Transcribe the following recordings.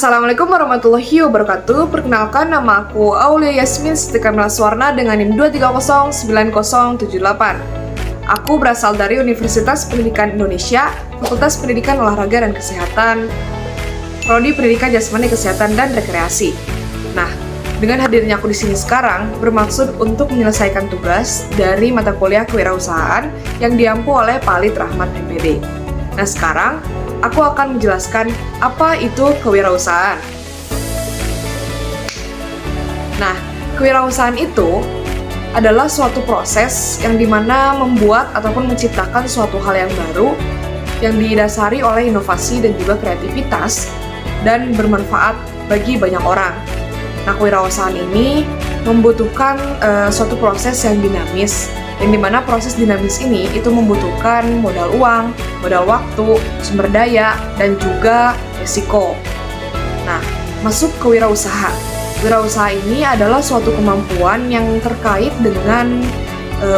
Assalamualaikum warahmatullahi wabarakatuh. Perkenalkan, nama aku Aulia Yasmin Kamila Suwarna dengan NIM 2309078. Aku berasal dari Universitas Pendidikan Indonesia, Fakultas Pendidikan Olahraga dan Kesehatan, Prodi Pendidikan Jasmani Kesehatan dan Rekreasi. Nah, dengan hadirnya aku di sini sekarang bermaksud untuk menyelesaikan tugas dari mata kuliah kewirausahaan yang diampu oleh Pak Alid Rahmat MPD. Nah, sekarang aku akan menjelaskan apa itu kewirausahaan. Nah, kewirausahaan itu adalah suatu proses yang dimana membuat ataupun menciptakan suatu hal yang baru yang didasari oleh inovasi dan juga kreativitas dan bermanfaat bagi banyak orang. Nah, kewirausahaan ini membutuhkan suatu proses yang dinamis, yang dimana proses dinamis ini itu membutuhkan modal uang, modal waktu, sumber daya, dan juga risiko. Nah, masuk ke wirausaha. Wirausaha ini adalah suatu kemampuan yang terkait dengan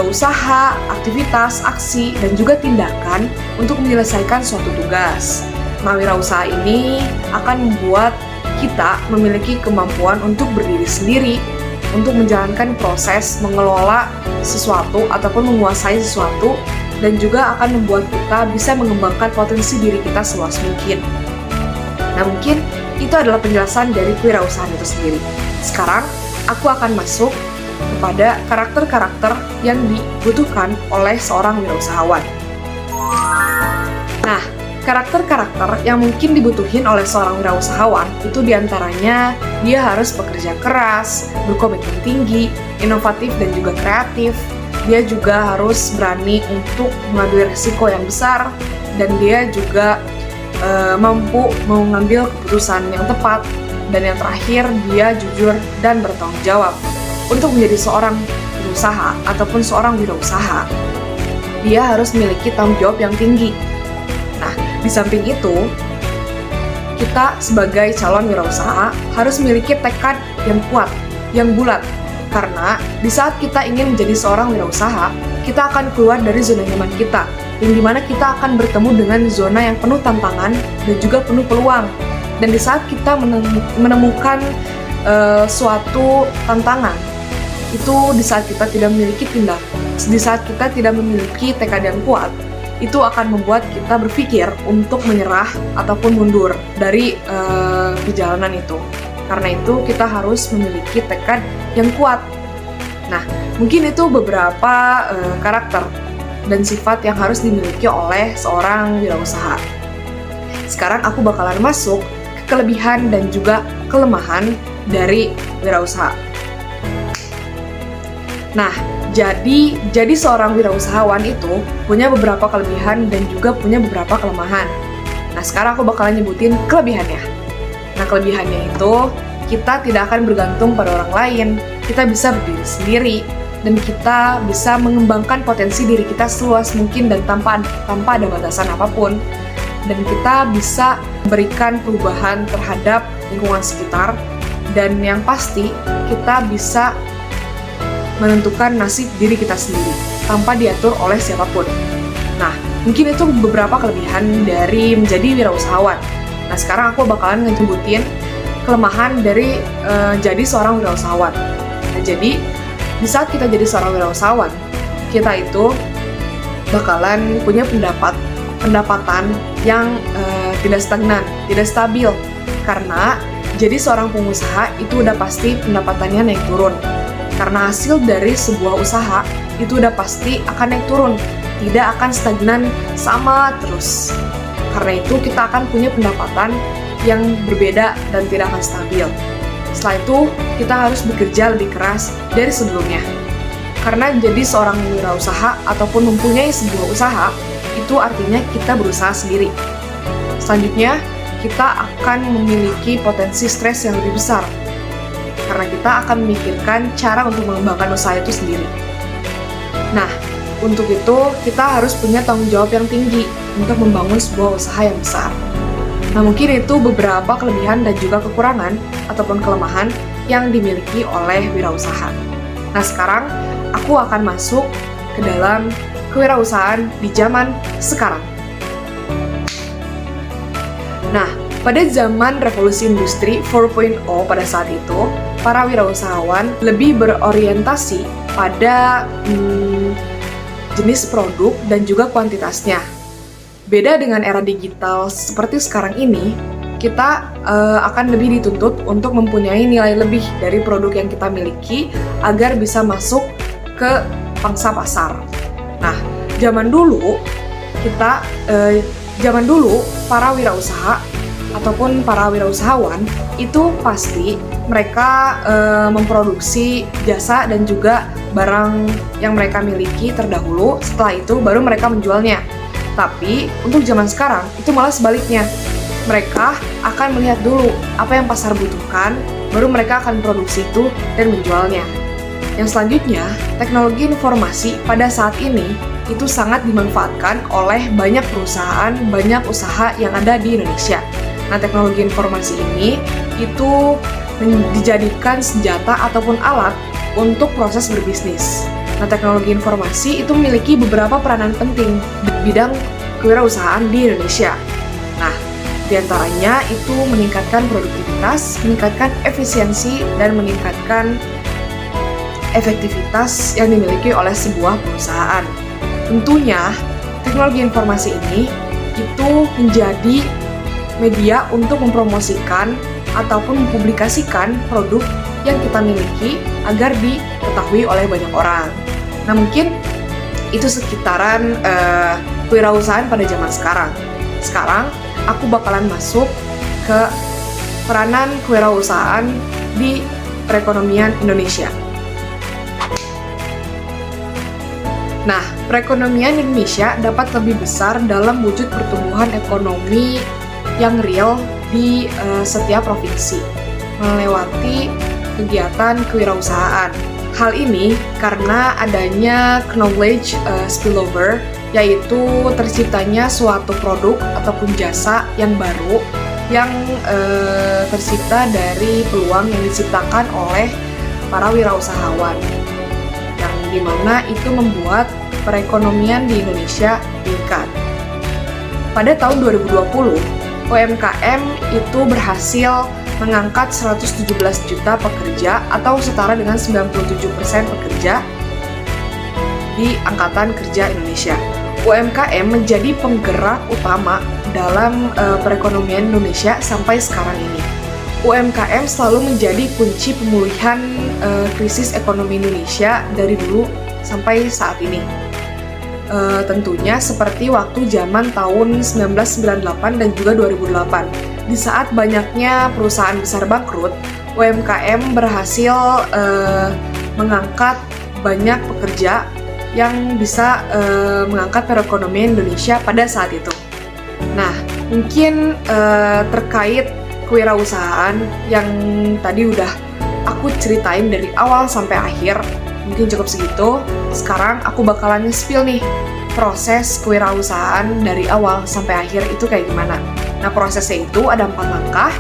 usaha, aktivitas, aksi, dan juga tindakan untuk menyelesaikan suatu tugas. Nah, wirausaha ini akan membuat kita memiliki kemampuan untuk berdiri sendiri, untuk menjalankan proses mengelola sesuatu ataupun menguasai sesuatu, dan juga akan membuat kita bisa mengembangkan potensi diri kita seluas mungkin. Nah, mungkin itu adalah penjelasan dari kewirausahaan itu sendiri. Sekarang, aku akan masuk kepada karakter-karakter yang dibutuhkan oleh seorang wirausahawan. Nah, karakter-karakter yang mungkin dibutuhin oleh seorang wirausahawan itu diantaranya dia harus bekerja keras, berkomitmen tinggi, inovatif dan juga kreatif. Dia juga harus berani untuk mengambil risiko yang besar, dan dia juga mampu mengambil keputusan yang tepat. Dan yang terakhir, dia jujur dan bertanggung jawab. Untuk menjadi seorang pengusaha ataupun seorang wirausaha, dia harus memiliki tanggung jawab yang tinggi. Nah, di samping itu, kita sebagai calon wirausaha harus memiliki tekad yang kuat, yang bulat. Karena di saat kita ingin menjadi seorang wirausaha, kita akan keluar dari zona nyaman kita, yang dimana kita akan bertemu dengan zona yang penuh tantangan dan juga penuh peluang. Dan di saat kita menemukan suatu tantangan, itu di saat kita tidak memiliki di saat kita tidak memiliki tekad yang kuat, itu akan membuat kita berpikir untuk menyerah ataupun mundur dari perjalanan itu. Karena itu kita harus memiliki tekad yang kuat. Nah, mungkin itu beberapa karakter dan sifat yang harus dimiliki oleh seorang wirausaha. Sekarang aku bakalan masuk ke kelebihan dan juga kelemahan dari wirausaha. Nah, jadi seorang wirausahawan itu punya beberapa kelebihan dan juga punya beberapa kelemahan. Nah, sekarang aku bakalan nyebutin kelebihannya. Nah, kelebihannya itu kita tidak akan bergantung pada orang lain. Kita bisa berdiri sendiri dan kita bisa mengembangkan potensi diri kita seluas mungkin dan tanpa ada batasan apapun. Dan kita bisa memberikan perubahan terhadap lingkungan sekitar, dan yang pasti kita bisa menentukan nasib diri kita sendiri tanpa diatur oleh siapapun. Nah, mungkin itu beberapa kelebihan dari menjadi wirausahawan. Nah, sekarang aku bakalan ngesebutin kelemahan dari jadi seorang wirausahawan. Nah, jadi di saat kita jadi seorang wirausahawan, kita itu bakalan punya pendapatan yang tidak stagnan, tidak stabil. Karena jadi seorang pengusaha itu udah pasti pendapatannya naik turun. Karena hasil dari sebuah usaha itu udah pasti akan naik turun, tidak akan stagnan sama terus. Karena itu kita akan punya pendapatan yang berbeda dan tidak akan stabil. Setelah itu kita harus bekerja lebih keras dari sebelumnya. Karena jadi seorang wirausaha ataupun mempunyai sebuah usaha itu artinya kita berusaha sendiri. Selanjutnya, kita akan memiliki potensi stres yang lebih besar. Karena kita akan memikirkan cara untuk mengembangkan usaha itu sendiri. Nah, untuk itu kita harus punya tanggung jawab yang tinggi untuk membangun sebuah usaha yang besar. Nah, mungkin itu beberapa kelebihan dan juga kekurangan ataupun kelemahan yang dimiliki oleh wirausaha. Nah, sekarang aku akan masuk ke dalam kewirausahaan di zaman sekarang. Nah, Pada zaman revolusi industri 4.0 pada saat itu, para wirausahawan lebih berorientasi pada jenis produk dan juga kuantitasnya. Beda dengan era digital seperti sekarang ini, kita akan lebih dituntut untuk mempunyai nilai lebih dari produk yang kita miliki agar bisa masuk ke pangsa pasar. Nah, zaman dulu para wirausaha ataupun para wirausahawan itu pasti mereka memproduksi jasa dan juga barang yang mereka miliki terdahulu, setelah itu baru mereka menjualnya. Tapi untuk zaman sekarang itu malah sebaliknya. Mereka akan melihat dulu apa yang pasar butuhkan, baru mereka akan produksi itu dan menjualnya. Yang selanjutnya, teknologi informasi pada saat ini itu sangat dimanfaatkan oleh banyak perusahaan, banyak usaha yang ada di Indonesia. Nah, teknologi informasi ini itu dijadikan senjata ataupun alat untuk proses berbisnis. Nah, teknologi informasi itu memiliki beberapa peranan penting di bidang kewirausahaan di Indonesia. Nah, di antaranya itu meningkatkan produktivitas, meningkatkan efisiensi, dan meningkatkan efektivitas yang dimiliki oleh sebuah perusahaan. Tentunya, teknologi informasi ini itu menjadi media untuk mempromosikan ataupun mempublikasikan produk yang kita miliki agar diketahui oleh banyak orang. Nah, mungkin itu sekitaran kewirausahaan pada zaman sekarang. Sekarang, aku bakalan masuk ke peranan kewirausahaan di perekonomian Indonesia. Nah, perekonomian Indonesia dapat lebih besar dalam wujud pertumbuhan ekonomi yang real di setiap provinsi, melewati kegiatan kewirausahaan. Hal ini karena adanya knowledge spillover, yaitu terciptanya suatu produk ataupun jasa yang baru yang tercipta dari peluang yang diciptakan oleh para wirausahawan, yang dimana itu membuat perekonomian di Indonesia meningkat. Pada tahun 2020, UMKM itu berhasil mengangkat 117 juta pekerja atau setara dengan 97% pekerja di Angkatan Kerja Indonesia. UMKM menjadi penggerak utama dalam perekonomian Indonesia sampai sekarang ini. UMKM selalu menjadi kunci pemulihan krisis ekonomi Indonesia dari dulu sampai saat ini. Tentunya seperti waktu zaman tahun 1998 dan juga 2008. Di saat banyaknya perusahaan besar bangkrut, UMKM berhasil mengangkat banyak pekerja yang bisa mengangkat perekonomian Indonesia pada saat itu. Nah, mungkin terkait kewirausahaan yang tadi udah aku ceritain dari awal sampai akhir, mungkin cukup segitu. Sekarang aku bakalan nge-spill nih proses kewirausahaan dari awal sampai akhir itu kayak gimana. Nah, prosesnya itu ada 4 langkah.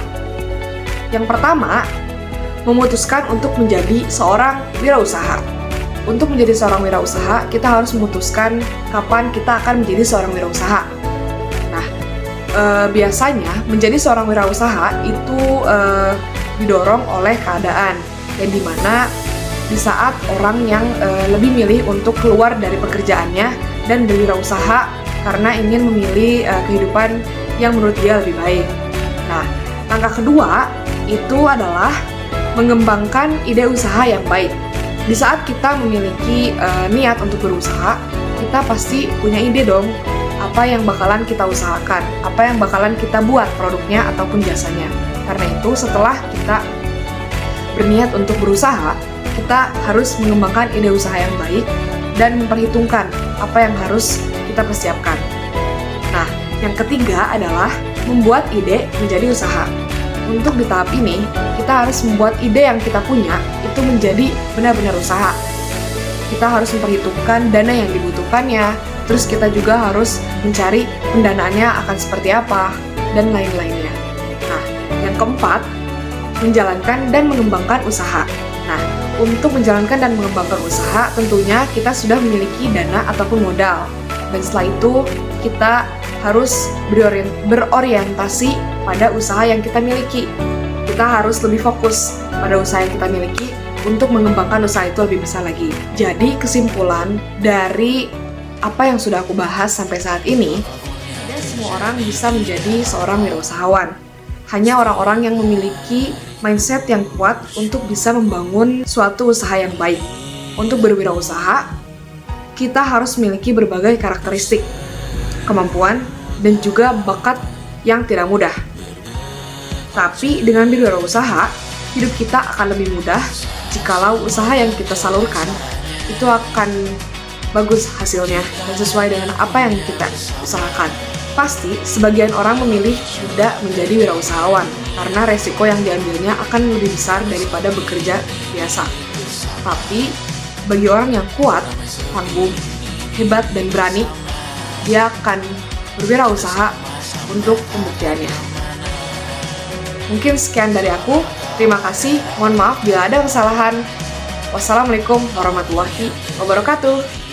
Yang pertama, memutuskan untuk menjadi seorang wirausaha. Untuk menjadi seorang wirausaha, kita harus memutuskan kapan kita akan menjadi seorang wirausaha. Nah, biasanya menjadi seorang wirausaha itu didorong oleh keadaan, yang dimana di saat orang yang lebih milih untuk keluar dari pekerjaannya dan berwirausaha karena ingin memilih kehidupan yang menurut dia lebih baik. Nah, langkah kedua itu adalah mengembangkan ide usaha yang baik. Di saat kita memiliki niat untuk berusaha, kita pasti punya ide dong, apa yang bakalan kita usahakan, apa yang bakalan kita buat produknya ataupun jasanya. Karena itu, setelah kita berniat untuk berusaha, kita harus mengembangkan ide usaha yang baik dan memperhitungkan apa yang harus kita persiapkan. Nah, yang ketiga adalah membuat ide menjadi usaha. Untuk di tahap ini, kita harus membuat ide yang kita punya itu menjadi benar-benar usaha. Kita harus memperhitungkan dana yang dibutuhkannya, terus kita juga harus mencari pendanaannya akan seperti apa, dan lain-lainnya. Nah, yang keempat, menjalankan dan mengembangkan usaha. Nah, untuk menjalankan dan mengembangkan usaha, tentunya kita sudah memiliki dana ataupun modal. Dan setelah itu, kita harus berorientasi pada usaha yang kita miliki. Kita harus lebih fokus pada usaha yang kita miliki untuk mengembangkan usaha itu lebih besar lagi. Jadi kesimpulan dari apa yang sudah aku bahas sampai saat ini, tidak semua orang bisa menjadi seorang wirausahawan. Hanya orang-orang yang memiliki mindset yang kuat untuk bisa membangun suatu usaha yang baik. Untuk berwirausaha, kita harus memiliki berbagai karakteristik, kemampuan, dan juga bakat yang tidak mudah. Tapi dengan berwirausaha, hidup kita akan lebih mudah jikalau usaha yang kita salurkan itu akan bagus hasilnya dan sesuai dengan apa yang kita usahakan. Pasti sebagian orang memilih tidak menjadi wirausahawan karena resiko yang diambilnya akan lebih besar daripada bekerja biasa. Tapi bagi orang yang kuat, tangguh, hebat, dan berani, dia akan berwirausaha untuk pembuktiannya. Mungkin sekian dari aku. Terima kasih. Mohon maaf bila ada kesalahan. Wassalamualaikum warahmatullahi wabarakatuh.